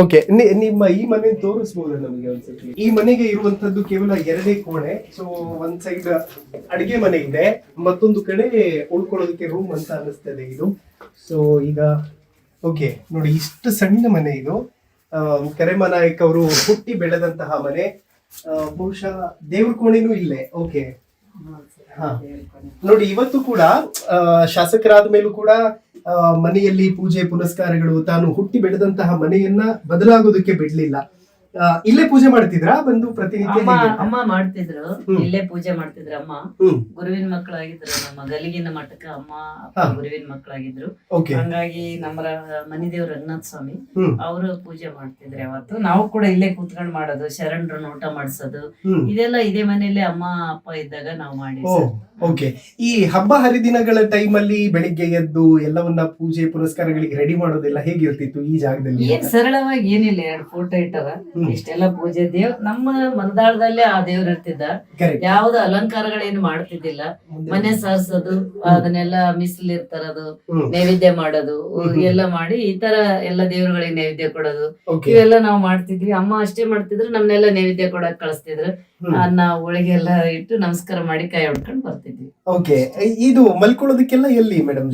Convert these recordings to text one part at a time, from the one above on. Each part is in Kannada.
ಓಕೆ, ನಿಮ್ಮ ಈ ಮನೆ ತೋರಿಸಬಹುದಾ ನಮಗೆ ಒಂದ್ಸತಿ? ಈ ಮನೆಗೆ ಇರುವಂತದ್ದು ಕೇವಲ 2 ಕೋಣೆ. ಸೊ ಒಂದ್ ಸೈಡ್ ಅಡಿಗೆ ಮನೆ ಇದೆ, ಮತ್ತೊಂದು ಕಡೆ ಉಳ್ಕೊಳ್ಳೋದಕ್ಕೆ ರೂಮ್ ಅಂತ ಅನಿಸ್ತದೆ ಇದು. ಸೊ ಈಗ ಓಕೆ ನೋಡಿ, ಇಷ್ಟು ಸಣ್ಣ ಮನೆ ಇದು. ಕರೆಮ ನಾಯಕ್ ಅವರು ಹುಟ್ಟಿ ಬೆಳೆದಂತಹ ಮನೆ. ಬಹುಶಃ ದೇವ್ರ ಕೋಣೆನೂ ಇಲ್ಲೇ. ಓಕೆ, ಹಾ ನೋಡಿ, ಇವತ್ತು ಕೂಡ ಶಾಸಕರಾದ ಮೇಲೂ ಕೂಡ ಮನೆಯಲ್ಲಿ ಪೂಜೆ ಪುನಸ್ಕಾರಗಳು, ತಾನು ಹುಟ್ಟಿ ಬೆಳೆದಂತಹ ಮನೆಯನ್ನ ಬದಲಾಗೋದಕ್ಕೆ ಬಿಡ್ಲಿಲ್ಲ. ಇಲ್ಲೇ ಪೂಜೆ ಮಾಡ್ತಿದ್ರಾ ಬಂದು ಪ್ರತಿನಿತ್ಯ? ಅಮ್ಮ ಮಾಡ್ತಿದ್ರು, ಇಲ್ಲೇ ಪೂಜೆ ಮಾಡ್ತಿದ್ರು. ಅಮ್ಮ ಗುರುವಿನ ಮಕ್ಕಳಾಗಿದ್ರು. ನಮ್ಮ ಗಲಿಗಿನ ಮಠಕ್ಕ ಅಮ್ಮ ಅಪ್ಪ ಗುರುವಿನ ಮಕ್ಕಳಾಗಿದ್ರು. ಹಂಗಾಗಿ ನಮ್ಮ ಮನಿ ದೇವ್ರ ರಂಗನಾಥ ಸ್ವಾಮಿ ಅವರು ಪೂಜೆ ಮಾಡ್ತಿದ್ರು. ಯಾವತ್ತು ನಾವು ಕೂಡ ಇಲ್ಲೇ ಕೂತ್ಕೊಂಡ್ ಮಾಡೋದು, ಶರಣರನ್ನ ಊಟ ಮಾಡಿಸೋದು, ಇದೆಲ್ಲ ಇದೇ ಮನೆಯಲ್ಲೇ ಅಮ್ಮ ಅಪ್ಪ ಇದ್ದಾಗ ನಾವು ಮಾಡಿ. ಓಕೆ, ಈ ಹಬ್ಬ ಹರಿದಿನಗಳ ಟೈಮಲ್ಲಿ ಬೆಳಿಗ್ಗೆ ಎದ್ದು ಎಲ್ಲವನ್ನ ಪೂಜೆ ಪುನಸ್ಕಾರಗಳಿಗೆ ರೆಡಿ ಮಾಡೋದೆಲ್ಲ ಹೇಗಿರ್ತಿತ್ತು ಈ ಜಾಗದಲ್ಲಿ? ಏನ್ ಸರಳವಾಗಿ ಏನಿಲ್ಲ, 2 ಫೋಟೋ ಇಟ್ಟವ, ಇಷ್ಟೆಲ್ಲ ಪೂಜೆ. ನಮ್ಮ ಮನದಾಳದಲ್ಲೇ ಆ ದೇವ್ರ ಇರ್ತಿದ್ದ. ಯಾವ್ದು ಅಲಂಕಾರಗಳೇನು ಮಾಡ್ತಿದ್ದಿಲ್ಲ. ಮನೆ ಸಾರ್ಸೋದು, ಅದನ್ನೆಲ್ಲ ಮಿಸ್ಲಿರ್ತರದು, ನೈವೇದ್ಯ ಮಾಡೋದು ಎಲ್ಲ ಮಾಡಿ, ಈ ತರ ಎಲ್ಲ ದೇವ್ರುಗಳಿಗೆ ನೈವೇದ್ಯ ಕೊಡೋದು, ಇವೆಲ್ಲ ನಾವು ಮಾಡ್ತಿದ್ವಿ. ಅಮ್ಮ ಅಷ್ಟೇ ಮಾಡ್ತಿದ್ರು, ನಮ್ನೆಲ್ಲ ನೈವೇದ್ಯ ಕೊಡಕ್ ಕಳಿಸ್ತಿದ್ರು. ಅನ್ನ ಹೋಳಿಗೆ ಎಲ್ಲ ಇಟ್ಟು ನಮಸ್ಕಾರ ಮಾಡಿ ಕೈ ಹೊಡ್ಕೊಂಡ್ ಬರ್ತಿದ್ವಿ. ಓಕೆ, ಇದು ಮಲ್ಕೊಳ್ಳೋದಕ್ಕೆಲ್ಲ ಎಲ್ಲಿ ಮೇಡಮ್?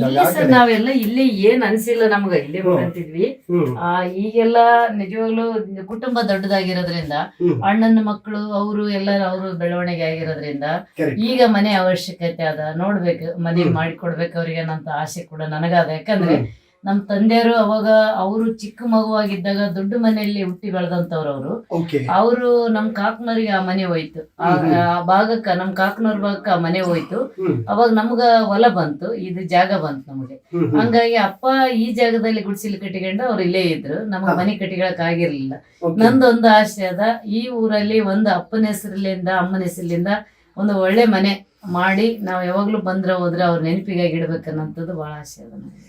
ನಾವೆಲ್ಲ ಇಲ್ಲಿ ಏನ್ ಅನ್ಸಿಲ್ಲ ನಮ್ಗ, ಇಲ್ಲೇ ಮಾಡ್ತಿದ್ವಿ. ಈಗೆಲ್ಲ ನಿಜವಾಗ್ಲೂ ಕುಟುಂಬ ದೊಡ್ಡದಾಗಿರೋದ್ರಿಂದ, ಅಣ್ಣನ ಮಕ್ಕಳು ಅವರು ಎಲ್ಲರೂ ಅವರು ಬೆಳವಣಿಗೆ ಆಗಿರೋದ್ರಿಂದ ಈಗ ಮನೆ ಅವಶ್ಯಕತೆ ಅದ. ನೋಡ್ಬೇಕು, ಮನೆ ಮಾಡಿಕೊಡ್ಬೇಕು ಅವ್ರಿಗೆ ಅನ್ನಂತ ಆಸೆ ಕೂಡ ನನಗಾದ. ಯಾಕಂದ್ರೆ ನಮ್ ತಂದೆಯವರು ಅವಾಗ ಅವರು ಚಿಕ್ಕ ಮಗುವಾಗಿದ್ದಾಗ ದೊಡ್ಡ ಮನೆಯಲ್ಲಿ ಹುಟ್ಟಿ ಬೆಳೆದಂತವ್ರು. ಅವರು ನಮ್ ಕಾಕನವ್ರಿಗೆ ಆ ಮನೆ ಹೋಯ್ತು. ಆ ಭಾಗಕ್ಕ, ನಮ್ ಕಾಕನವ್ರ ಭಾಗಕ್ಕ ಆ ಮನೆ ಹೋಯ್ತು. ಅವಾಗ ನಮ್ಗ ಹೊಲ ಬಂತು, ಇದು ಜಾಗ ಬಂತು ನಮಗೆ. ಹಂಗಾಗಿ ಅಪ್ಪ ಈ ಜಾಗದಲ್ಲಿ ಗುಡಿಸಿಲು ಕಟ್ಟಿಕೊಂಡು ಅವ್ರು ಇಲ್ಲೇ ಇದ್ರು. ನಮ್ಗೆ ಮನೆ ಕಟ್ಟಿಗಳಕ್ ಆಗಿರ್ಲಿಲ್ಲ. ನಂದೊಂದು ಆಸೆ ಅದ, ಈ ಊರಲ್ಲಿ ಒಂದು ಅಪ್ಪನ ಹೆಸರಿನಿಂದ ಅಮ್ಮನ ಹೆಸರಿನಿಂದ ಒಂದು ಒಳ್ಳೆ ಮನೆ ಮಾಡಿ ನಾವ್ ಯಾವಾಗ್ಲೂ ಬಂದ್ರೆ ಹೋದ್ರೆ ಅವ್ರ ನೆನಪಿಗಾಗಿ ಇಡ್ಬೇಕನ್ನಂಥದ್ದು ಬಹಳ ಆಸೆ ಅದ ನನಗೆ.